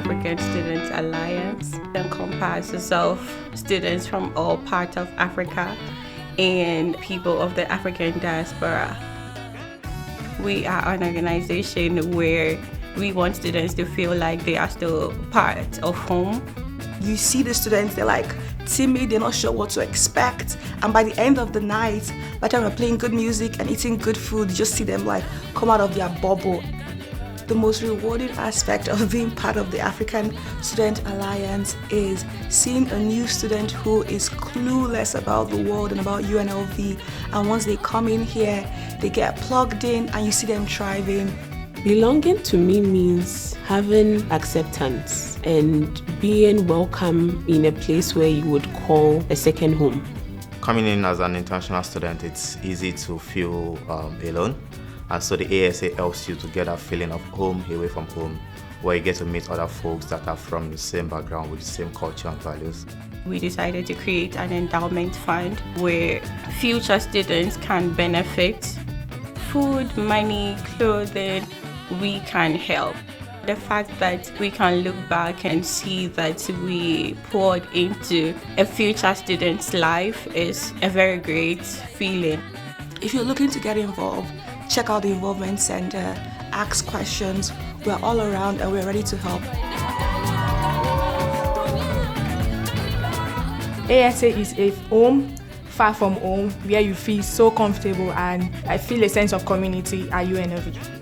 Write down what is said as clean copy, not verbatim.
African Students Alliance. It encompasses of students from all parts of Africa and people of the African diaspora. We are an organization where we want students to feel like they are still part of home. You see the students, they're like timid, they're not sure what to expect. And by the end of the night, by the time we're playing good music and eating good food, you just see them like come out of their bubble. The most rewarding aspect of being part of the African Student Alliance is seeing a new student who is clueless about the world and about UNLV. And once they come in here, they get plugged in and you see them thriving. Belonging to me means having acceptance and being welcome in a place where you would call a second home. Coming in as an international student, it's easy to feel alone. And so the ASA helps you to get that feeling of home away from home, where you get to meet other folks that are from the same background with the same culture and values. We decided to create an endowment fund where future students can benefit. Food, money, clothing, we can help. The fact that we can look back and see that we poured into a future student's life is a very great feeling. If you're looking to get involved, check out the Involvement Center, ask questions. We're all around and we're ready to help. ASA is a home far from home where you feel so comfortable, and I feel a sense of community at UNLV.